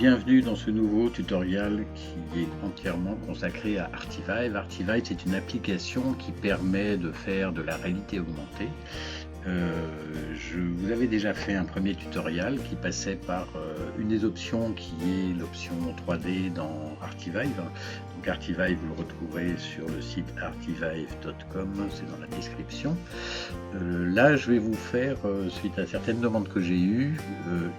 Bienvenue dans ce nouveau tutoriel qui est entièrement consacré à Artivive. Artivive, c'est une application qui permet de faire de la réalité augmentée. Je vous avais déjà fait un premier tutoriel qui passait par une des options qui est l'option 3D dans Artivive. Donc Artivive, vous le retrouverez sur le site artivive.com, c'est dans la description. Là, je vais vous faire, suite à certaines demandes que j'ai eues,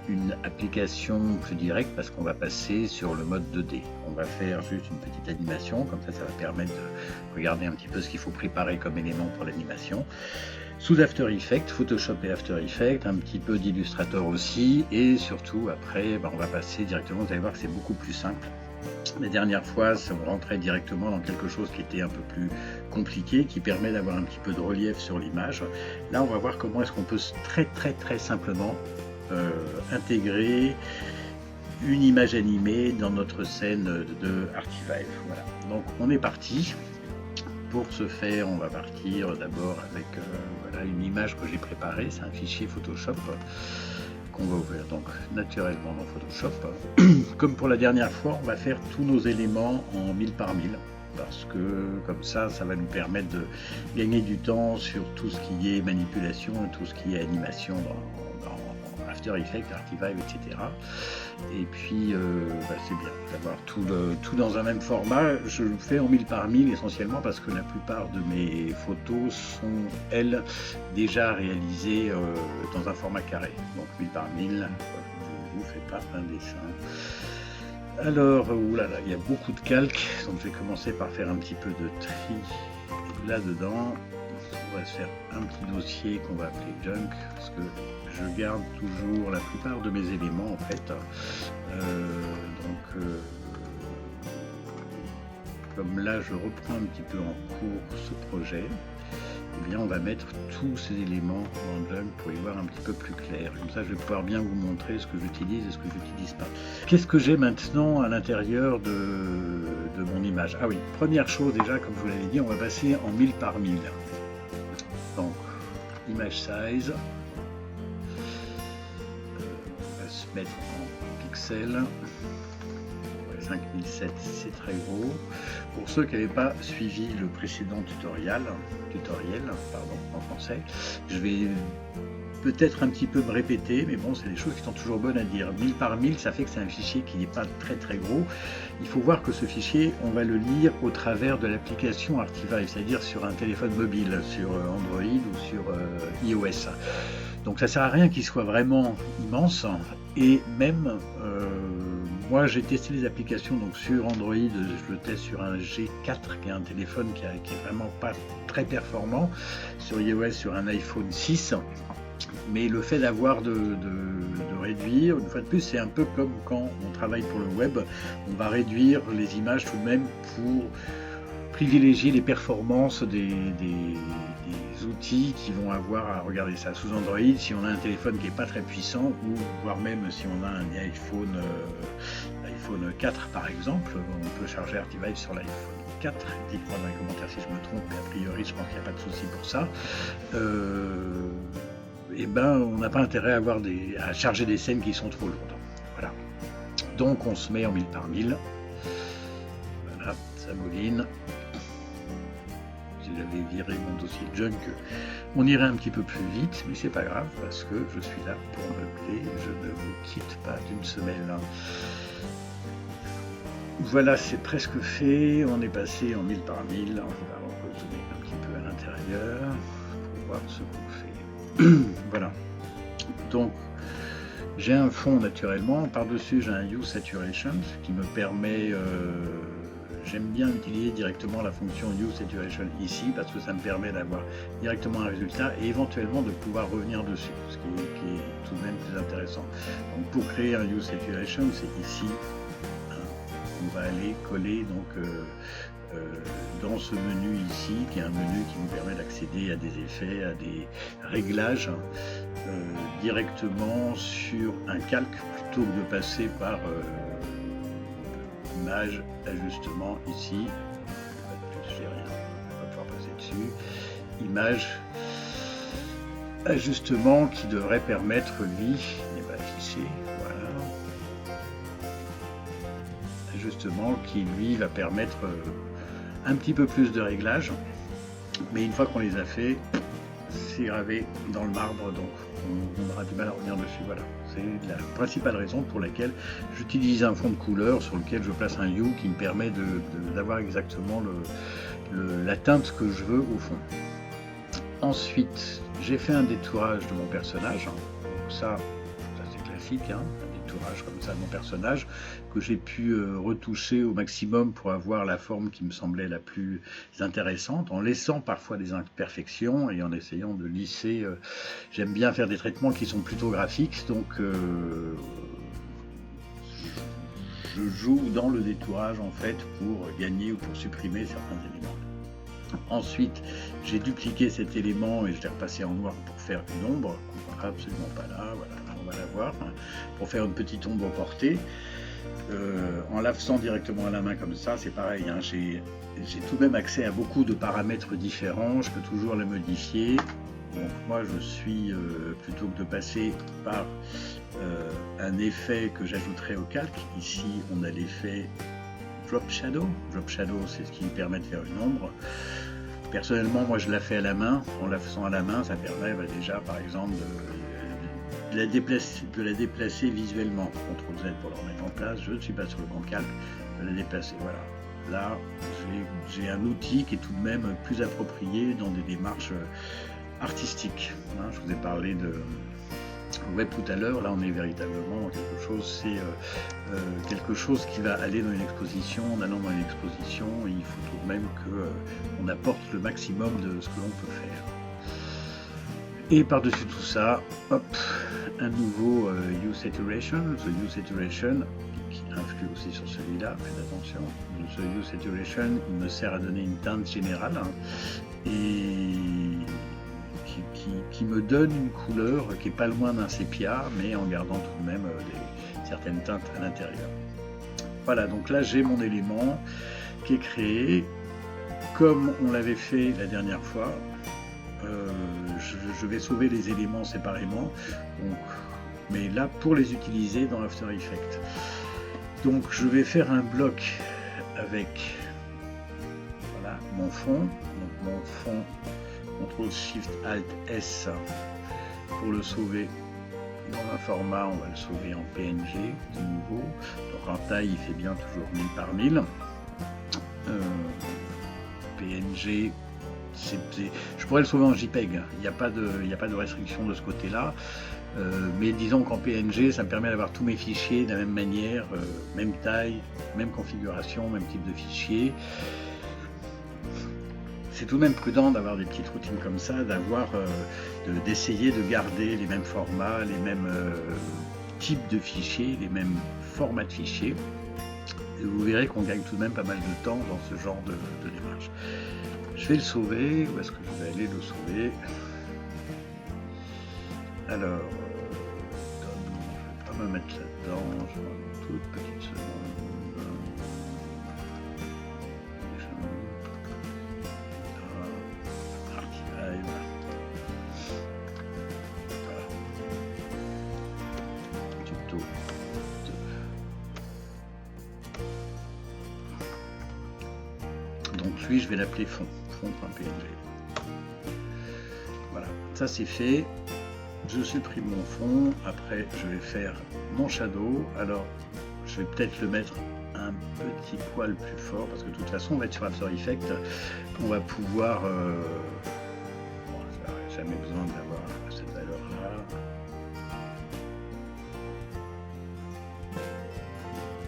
une application plus directe parce qu'on va passer sur le mode 2D. On va faire juste une petite animation, comme ça va permettre de regarder un petit peu ce qu'il faut préparer comme élément pour l'animation. Sous After Effects, Photoshop et After Effects, un petit peu d'Illustrator aussi, et surtout après on va passer directement, vous allez voir que c'est beaucoup plus simple. La dernière fois, on rentrait directement dans quelque chose qui était un peu plus compliqué, qui permet d'avoir un petit peu de relief sur l'image. Là, on va voir comment est-ce qu'on peut très simplement intégrer une image animée dans notre scène de Artivive. Voilà. Donc on est parti. Pour ce faire, on va partir d'abord avec voilà, une image que j'ai préparée, c'est un fichier Photoshop qu'on va ouvrir donc naturellement dans Photoshop. Comme pour la dernière fois, on va faire tous nos éléments en 1000 par 1000 parce que comme ça va nous permettre de gagner du temps sur tout ce qui est manipulation et tout ce qui est animation dans After Effects, Artivive, etc. Et puis c'est bien d'avoir tout dans un même format. Je le fais en 1000 par 1000 essentiellement parce que la plupart de mes photos sont elles déjà réalisées dans un format carré. Donc 1000 par 1000, je ne vous fais pas un dessin. Alors, oulala, il y a beaucoup de calques, donc je vais commencer par faire un petit peu de tri là-dedans. On va se faire un petit dossier qu'on va appeler Junk, parce que je garde toujours la plupart de mes éléments en fait. Comme là je reprends un petit peu en cours ce projet, eh bien on va mettre tous ces éléments dans Junk pour y voir un petit peu plus clair. Comme ça je vais pouvoir bien vous montrer ce que j'utilise et ce que je n'utilise pas. Qu'est-ce que j'ai maintenant à l'intérieur de mon image? Ah oui, première chose déjà, comme je vous l'avais dit, on va passer en 1000 par 1000. Donc, image size, on va se mettre en pixels, 5007 c'est très gros. Pour ceux qui n'avaient pas suivi le précédent tutoriel en français, je vais peut-être un petit peu me répéter, mais bon, c'est des choses qui sont toujours bonnes à dire. 1000 par 1000, ça fait que c'est un fichier qui n'est pas très gros. Il faut voir que ce fichier, on va le lire au travers de l'application Artivive, c'est-à-dire sur un téléphone mobile, sur Android ou sur iOS. Donc ça sert à rien qu'il soit vraiment immense. Et même, moi j'ai testé les applications donc sur Android, je le teste sur un G4 qui est un téléphone qui est vraiment pas très performant, sur iOS sur un iPhone 6. Mais le fait d'avoir de réduire, une fois de plus, c'est un peu comme quand on travaille pour le web, on va réduire les images tout de même pour privilégier les performances des outils qui vont avoir à regarder ça. Sous Android, si on a un téléphone qui n'est pas très puissant, ou voire même si on a un iPhone 4 par exemple, on peut charger Artivive sur l'iPhone 4. Dites-moi dans les commentaires si je me trompe, mais a priori je pense qu'il n'y a pas de souci pour ça. Et on n'a pas intérêt à charger des scènes qui sont trop lourdes. Voilà. Donc on se met en 1000 par 1000. Voilà, ça mouline. Si j'avais viré mon dossier Junk, on irait un petit peu plus vite, mais c'est pas grave parce que je suis là pour meubler. Je ne vous quitte pas d'une semelle. Voilà, c'est presque fait. On est passé en 1000 par 1000. On va rezoomer un petit peu à l'intérieur pour voir ce qu'on fait. Voilà, donc j'ai un fond naturellement, par-dessus j'ai un Hue Saturation qui me permet, j'aime bien utiliser directement la fonction Hue Saturation ici parce que ça me permet d'avoir directement un résultat et éventuellement de pouvoir revenir dessus, ce qui est tout de même plus intéressant. Donc pour créer un Hue Saturation, c'est ici, on va aller coller donc dans ce menu ici, qui est un menu qui nous permet d'accéder à des effets, à des réglages directement sur un calque plutôt que de passer par image, ajustement ici. J'ai rien, on va pouvoir passer dessus. Image, ajustement qui devrait permettre lui d'afficher. Voilà. justement qui lui va permettre un petit peu plus de réglage, mais une fois qu'on les a fait, c'est gravé dans le marbre, donc on aura du mal à revenir dessus. Voilà, c'est la principale raison pour laquelle j'utilise un fond de couleur sur lequel je place un hue qui me permet d'avoir exactement la teinte que je veux au fond. Ensuite, j'ai fait un détourage de mon personnage. Donc ça c'est classique, hein, un détourage comme ça de mon personnage que j'ai pu retoucher au maximum pour avoir la forme qui me semblait la plus intéressante, en laissant parfois des imperfections et en essayant de lisser. J'aime bien faire des traitements qui sont plutôt graphiques, donc je joue dans le détourage en fait pour gagner ou pour supprimer certains éléments. Ensuite, j'ai dupliqué cet élément et je l'ai repassé en noir pour faire une ombre, qu'on ne voit absolument pas là, voilà, on va la voir, hein, pour faire une petite ombre portée. En la faisant directement à la main comme ça, c'est pareil, hein, j'ai tout de même accès à beaucoup de paramètres différents, je peux toujours les modifier. Donc moi je suis, plutôt que de passer par un effet que j'ajouterai au calque, ici on a l'effet Drop Shadow. Drop Shadow, c'est ce qui me permet de faire une ombre. Personnellement, moi je la fais à la main. En la faisant à la main, ça permet déjà par exemple de la déplacer visuellement. CTRL Z pour la remettre en place. Je ne suis pas sur le grand calque, de la déplacer. Voilà. Là, j'ai un outil qui est tout de même plus approprié dans des démarches artistiques. Hein, je vous ai parlé de web tout à l'heure, là on est véritablement quelque chose qui va aller dans une exposition. En allant dans une exposition, il faut tout de même qu'on apporte le maximum de ce que l'on peut faire. Et par-dessus tout ça, hop, un nouveau Hue Saturation. The Hue Saturation, qui influe aussi sur celui-là, faites attention. Ce Hue Saturation, il me sert à donner une teinte générale, hein, et qui me donne une couleur qui n'est pas loin d'un sépia, mais en gardant tout de même certaines teintes à l'intérieur. Voilà, donc là j'ai mon élément qui est créé comme on l'avait fait la dernière fois. Je vais sauver les éléments séparément, donc, mais là pour les utiliser dans After Effects. Donc je vais faire un bloc avec voilà, mon fond. Donc mon fond, CTRL SHIFT ALT S pour le sauver dans un format, on va le sauver en PNG de nouveau. Donc en taille il fait bien toujours 1000 par 1000. PNG, je pourrais le sauver en JPEG, il n'y a pas de restriction de ce côté là, mais disons qu'en PNG ça me permet d'avoir tous mes fichiers de la même manière, même taille, même configuration, même type de fichier. C'est tout de même prudent d'avoir des petites routines comme ça, d'essayer de garder les mêmes formats, les mêmes types de fichiers, les mêmes formats de fichiers. Et vous verrez qu'on gagne tout de même pas mal de temps dans ce genre de démarche. Je vais le sauver. Où est-ce que je vais aller le sauver? Alors, je ne vais pas me mettre là-dedans, je vais une toute petite seconde. Donc lui je vais l'appeler fond.png. Voilà, ça c'est fait. Je supprime mon fond. Après je vais faire mon shadow. Alors je vais peut-être le mettre un petit poil plus fort parce que de toute façon on va être sur After Effects. On va pouvoir bon, ça n'a jamais besoin d'avoir cette valeur là.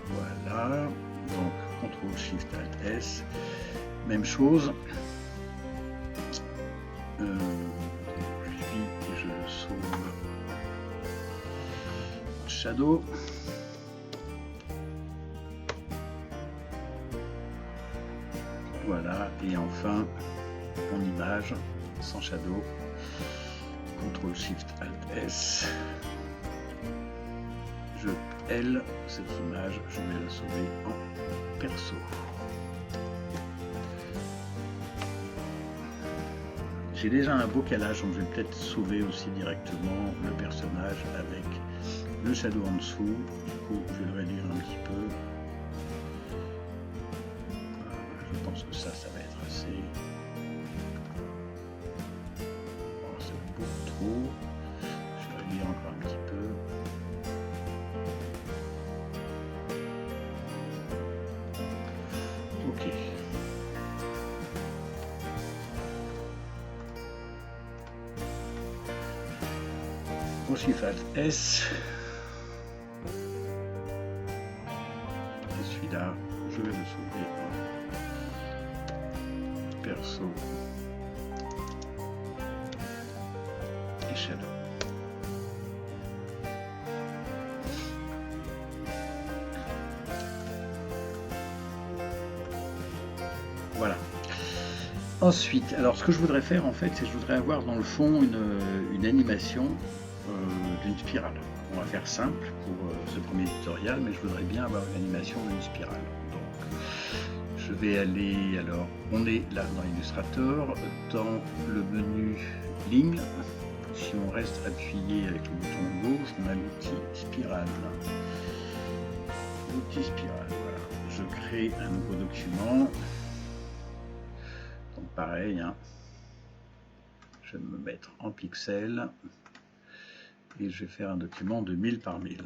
Voilà, donc CTRL SHIFT ALT S. Même chose, puis je sauve Shadow. Voilà, et enfin mon image sans Shadow, CTRL SHIFT ALT S. Je L cette image, je vais la sauver en perso. J'ai déjà un beau calage, donc je vais peut-être sauver aussi directement le personnage avec le shadow en dessous. Du coup, je vais le réduire un petit peu. pense que ça va être assez. Oh, c'est beaucoup trop. Je vais réduire encore un petit peu. Ok. On suit Alt S. Et celui-là, je vais le sauver en perso et shadow. Voilà. Ensuite, alors ce que je voudrais faire en fait, c'est que je voudrais avoir dans le fond une animation d'une spirale. On va faire simple pour ce premier tutoriel, mais je voudrais bien avoir une animation d'une spirale. Donc, je vais aller, alors, on est là dans Illustrator, dans le menu ligne. Si on reste appuyé avec le bouton gauche, on a l'outil spirale. L'outil spirale, voilà. Je crée un nouveau document. Donc pareil, hein. Je vais me mettre en pixels. Et je vais faire un document de 1000 par 1000.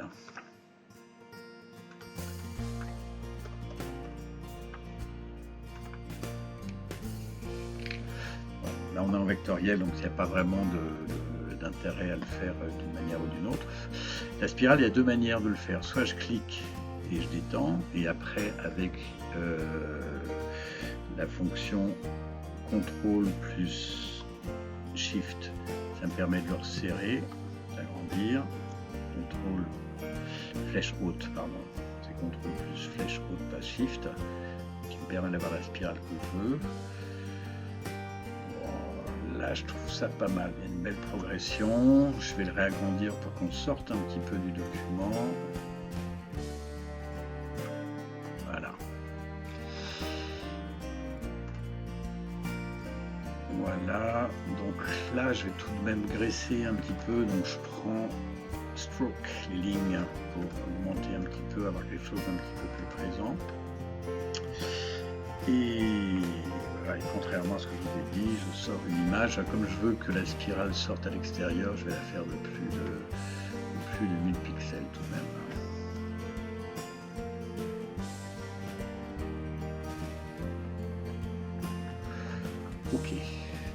Là on est en vectoriel, donc il n'y a pas vraiment d'intérêt à le faire d'une manière ou d'une autre. La spirale, il y a deux manières de le faire. Soit je clique et je détends, et après avec la fonction CTRL plus SHIFT, ça me permet de le resserrer, agrandir, CTRL flèche haute, pardon, c'est CTRL plus flèche haute, pas SHIFT, qui me permet d'avoir la spirale que je veux. Bon, là je trouve ça pas mal, il y a une belle progression. Je vais le réagrandir pour qu'on sorte un petit peu du document. Voilà. Voilà, donc là je vais tout de même graisser un petit peu, donc je prends stroke, les lignes, pour augmenter un petit peu, avoir quelque chose un petit peu plus présent. Et voilà, et contrairement à ce que je vous ai dit, je sors une image, comme je veux que la spirale sorte à l'extérieur, je vais la faire de plus de 1000 pixels tout de même. Ok,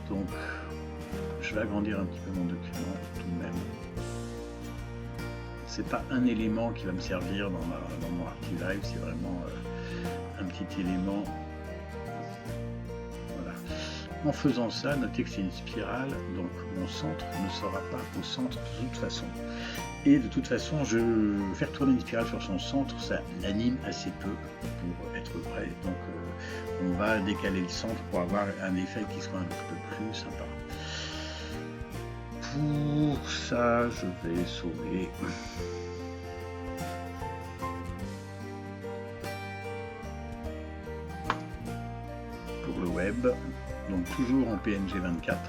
donc je vais agrandir un petit peu mon document tout de même. C'est pas un élément qui va me servir dans mon Archilive, c'est vraiment un petit élément. Voilà. En faisant ça, notez que c'est une spirale, donc mon centre ne sera pas au centre de toute façon. Et de toute façon, faire tourner une spirale sur son centre, ça l'anime assez peu pour être vrai. Donc on va décaler le centre pour avoir un effet qui soit un petit peu plus sympa. Pour ça, je vais sauver. Pour le web, donc toujours en PNG 24.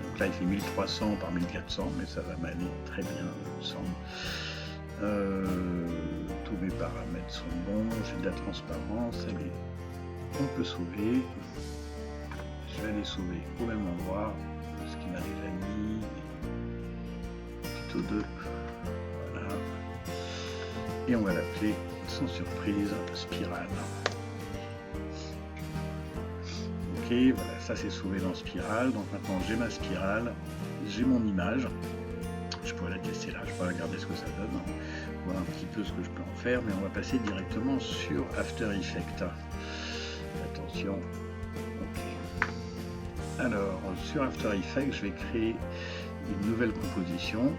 Donc là, il fait 1300 par 1400, mais ça va m'aller très bien, il me semble. Tous mes paramètres sont bons, j'ai de la transparence, allez, on peut sauver. Je vais aller sauver au même endroit, ce qui m'a déjà mis. 2, voilà, et on va l'appeler sans surprise spirale. Ok, voilà, ça c'est sauvé dans spirale. Donc maintenant j'ai ma spirale, j'ai mon image, je pourrais la tester là, je pourrais regarder ce que ça donne, voir un petit peu ce que je peux en faire, mais on va passer directement sur After Effects. Attention, ok. Alors sur After Effects, je vais créer une nouvelle composition.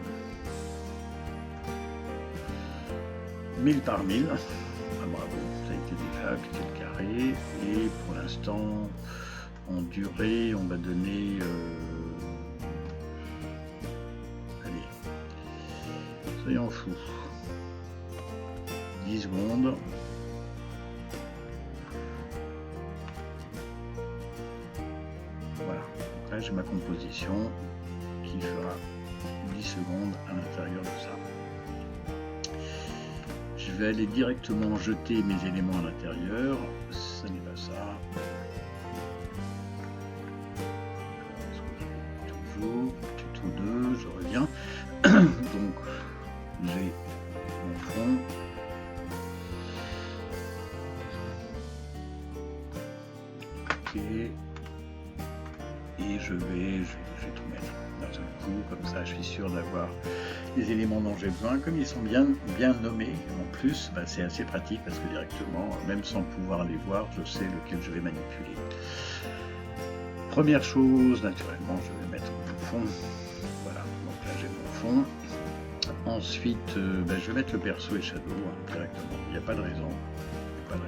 1000 par 1000, ah, bravo, ça a été déjà appliqué le carré, et pour l'instant en durée on va donner allez, soyons fous, 10 secondes. Voilà, là j'ai ma composition qui fera 10 secondes à l'intérieur de ça. Je vais aller directement jeter mes éléments à l'intérieur, ça n'est pas ça. je reviens. Donc j'ai mon fond. Ok. Et je vais tout mettre d'un seul coup, comme ça je suis sûr d'avoir les éléments dont j'ai besoin. Comme ils sont bien nommés en plus, bah, c'est assez pratique parce que directement, même sans pouvoir les voir, je sais lequel je vais manipuler. Première chose, naturellement, je vais mettre mon fond. Voilà, donc là j'ai mon fond. Ensuite, bah, je vais mettre le perso et shadow directement. Il n'y a pas de raison. Voilà,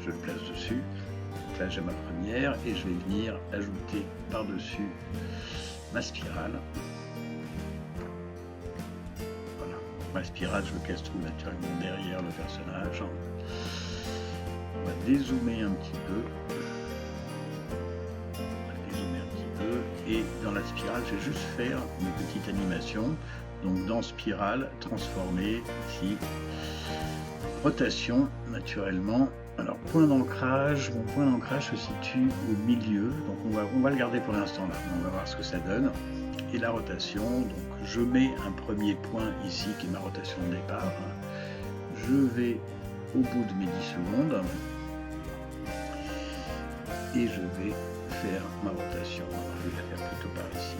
je le place dessus. Donc là j'ai ma première et je vais venir ajouter par-dessus ma spirale. Voilà, ma spirale, je casse tout naturellement derrière le personnage. On va dézoomer un petit peu. Et dans la spirale, je vais juste faire une petite animation. Donc dans spirale, transformer ici, rotation naturellement. Alors point d'ancrage, mon point d'ancrage se situe au milieu, donc on va le garder pour l'instant là, on va voir ce que ça donne. Et la rotation, donc je mets un premier point ici qui est ma rotation de départ. Je vais au bout de mes 10 secondes et je vais faire ma rotation. Alors, je vais la faire plutôt par ici.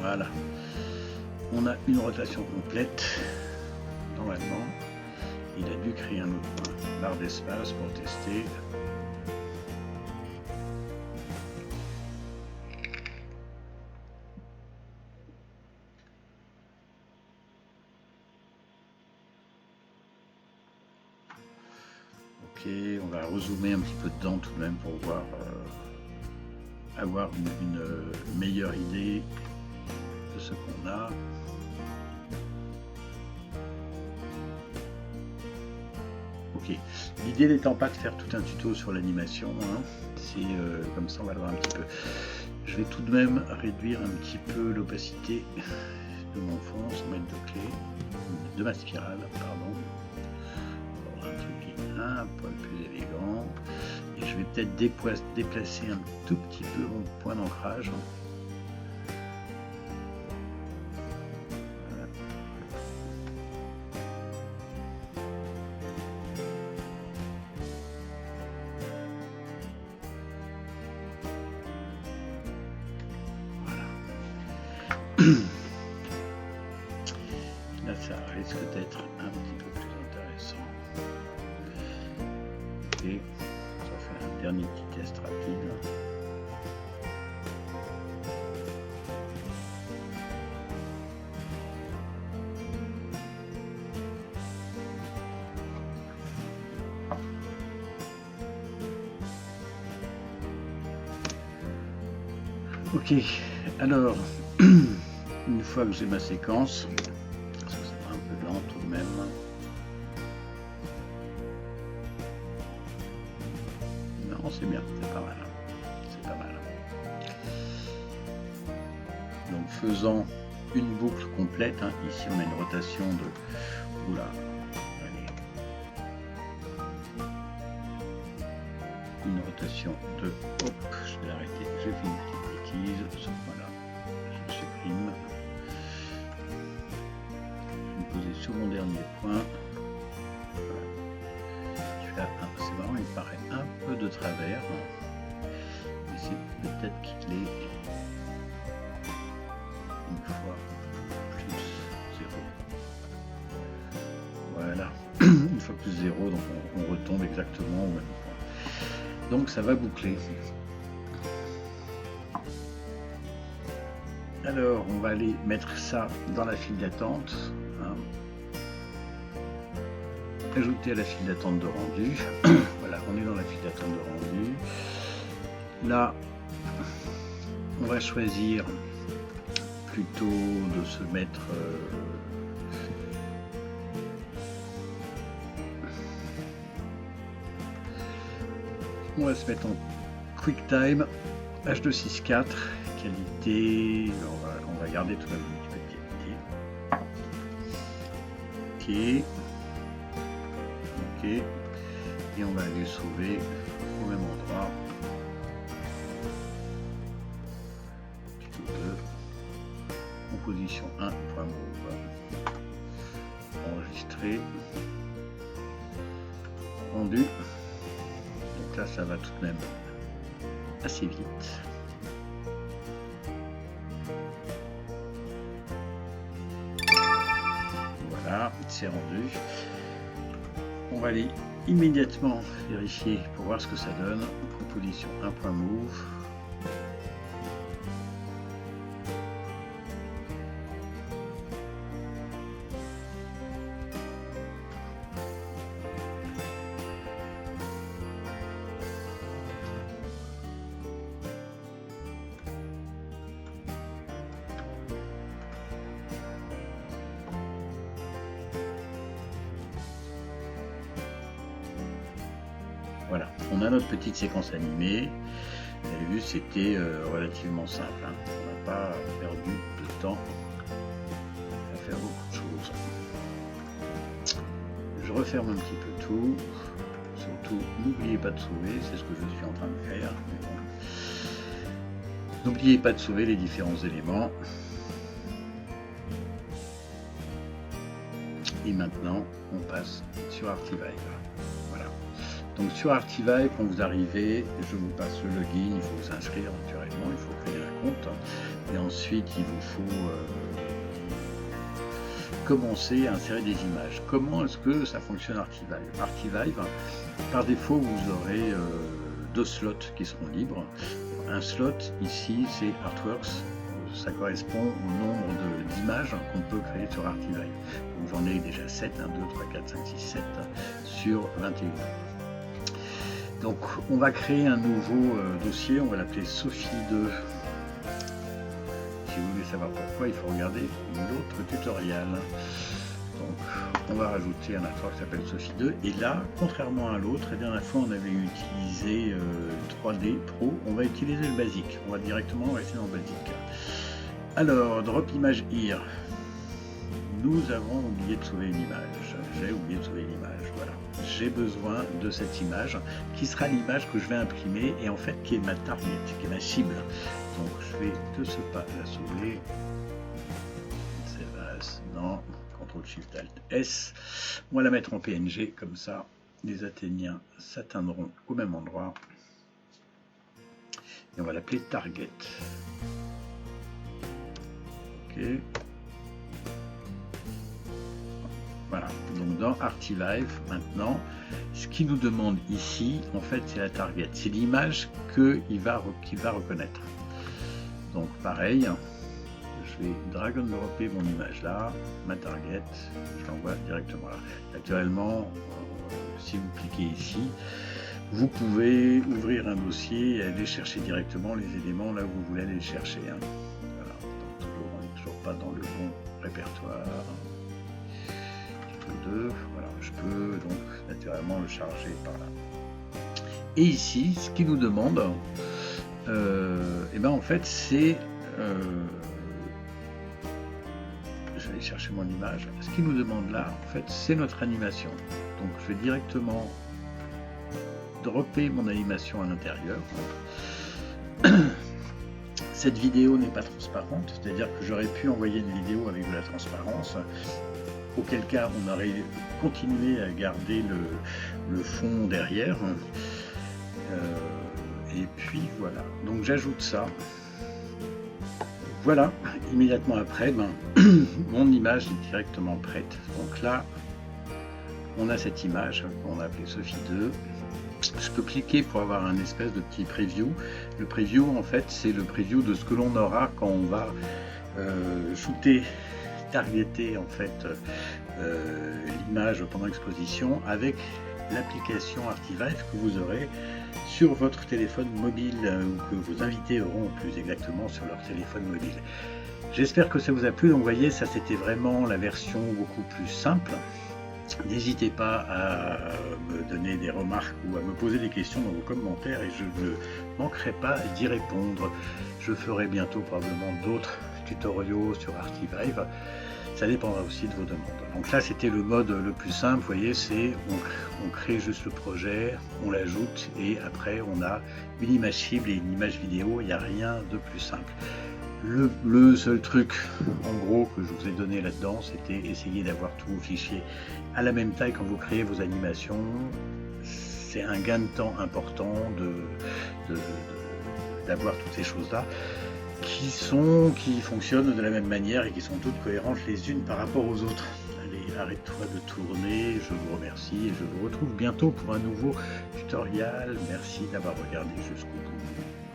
Voilà, on a une rotation complète. Normalement, il a dû créer un autre point, barre d'espace pour tester. Ok, on va rezoomer un petit peu dedans tout de même pour voir, avoir une meilleure idée de ce qu'on a. Ok, l'idée n'étant pas de faire tout un tuto sur l'animation, hein, c'est comme ça on va le voir un petit peu. Je vais tout de même réduire un petit peu l'opacité de mon fond sans mettre de clé, de ma spirale, pardon. Un truc qui est un poil plus élégant. Et je vais peut-être déplacer un tout petit peu mon point d'ancrage. Là, ça risque d'être un petit peu plus intéressant. Et on va faire un dernier petit test rapide. Ok, alors, une fois que j'ai ma séquence, parce que c'est un peu lent tout de même, non c'est bien, c'est pas mal, c'est pas mal. Donc faisant une boucle complète, hein, ici on a une rotation de, oula, allez, une rotation de, hop, je vais arrêter, j'ai fait une petite bêtise, voilà, je supprime. Sur mon dernier point, voilà. C'est marrant, il paraît un peu de travers, mais c'est peut-être qu'il est une fois plus 0. Voilà, une fois plus 0, donc on retombe exactement au même point. Donc ça va boucler. Alors on va aller mettre ça dans la file d'attente. Hein. Ajouter à la file d'attente de rendu. Voilà, on est dans la file d'attente de rendu. Là, on va choisir plutôt de se mettre on va se mettre en QuickTime H264 qualité, on va garder tout le même qualité. Ok. Et on va aller sauver au même endroit. Position 1, point move. Enregistré. Rendu. Donc là, ça va tout de même assez vite. Voilà, c'est rendu. On va aller immédiatement vérifier pour voir ce que ça donne. Position 1, point move. Voilà, on a notre petite séquence animée. Vous avez vu, c'était relativement simple. Hein. On n'a pas perdu de temps à faire beaucoup de choses. Je referme un petit peu tout. Surtout, n'oubliez pas de sauver, c'est ce que je suis en train de faire. Bon. N'oubliez pas de sauver les différents éléments. Et maintenant, on passe sur Artivive. Voilà. Donc sur Artivive, quand vous arrivez, je vous passe le login, il faut vous inscrire naturellement, il faut créer un compte. Et ensuite, il vous faut commencer à insérer des images. Comment est-ce que ça fonctionne Artivive? Artivive, par défaut, vous aurez 2 slots qui seront libres. Un slot, ici, c'est Artworks. Ça correspond au nombre d'images qu'on peut créer sur Artivive. Donc j'en ai déjà 7, 1, 2, 3, 4, 5, 6, 7 sur 21. Donc on va créer un nouveau dossier, on va l'appeler Sophie 2. Si vous voulez savoir pourquoi, il faut regarder l'autre tutoriel. Donc on va rajouter un artwork qui s'appelle Sophie 2. Et là, contrairement à l'autre, la dernière fois on avait utilisé 3D Pro, on va utiliser le basique. On va directement rester dans le basique. Alors, drop image here. Nous avons oublié de sauver une image. J'ai oublié de sauver une image. Voilà. J'ai besoin de cette image qui sera l'image que je vais imprimer et en fait qui est ma target, qui est ma cible. Donc je vais de ce pas la sauver. Save as. Non. CTRL SHIFT ALT S. On va la mettre en PNG comme ça. Les Athéniens s'atteindront au même endroit. Et on va l'appeler target. Ok. Voilà, donc dans Artivive, maintenant, ce qu'il nous demande ici, en fait, c'est la target. C'est l'image qu'il va reconnaître. Donc, pareil, je vais drag and dropper mon image là, ma target, je l'envoie directement là. Naturellement, si vous cliquez ici, vous pouvez ouvrir un dossier et aller chercher directement les éléments là où vous voulez aller les chercher. Hein. Voilà, donc, on n'est toujours pas dans le bon répertoire. 2, voilà, je peux donc naturellement le charger par là. Et ici, ce qu'il nous demande, et ben en fait, c'est, je vais aller chercher mon image. Ce qu'il nous demande là, en fait, c'est notre animation. Donc, je vais directement dropper mon animation à l'intérieur. Cette vidéo n'est pas transparente, c'est-à-dire que j'aurais pu envoyer une vidéo avec de la transparence. Auquel cas on aurait continué à garder le fond derrière. Et puis voilà, donc j'ajoute ça. Voilà, immédiatement après, mon image est directement prête. Donc là, on a cette image qu'on a appelée Sophie 2. Je peux cliquer pour avoir un espèce de petit preview. Le preview, en fait, c'est le preview de ce que l'on aura quand on va shooter, targeter en fait l'image pendant l'exposition avec l'application Artivive que vous aurez sur votre téléphone mobile ou que vos invités auront plus exactement sur leur téléphone mobile. J'espère que ça vous a plu. Donc vous voyez, ça c'était vraiment la version beaucoup plus simple. N'hésitez pas à me donner des remarques ou à me poser des questions dans vos commentaires et je ne manquerai pas d'y répondre. Je ferai bientôt probablement d'autres tutoriaux sur Artivive. Ça dépendra aussi de vos demandes. Donc là, c'était le mode le plus simple, vous voyez, c'est on crée juste le projet, on l'ajoute et après on a une image cible et une image vidéo, il n'y a rien de plus simple. Le seul truc, en gros, que je vous ai donné là-dedans, c'était essayer d'avoir tous vos fichiers à la même taille quand vous créez vos animations. C'est un gain de temps important d'avoir toutes ces choses-là qui fonctionnent de la même manière et qui sont toutes cohérentes les unes par rapport aux autres. Allez, arrête-toi de tourner, je vous remercie et je vous retrouve bientôt pour un nouveau tutoriel. Merci d'avoir regardé jusqu'au bout.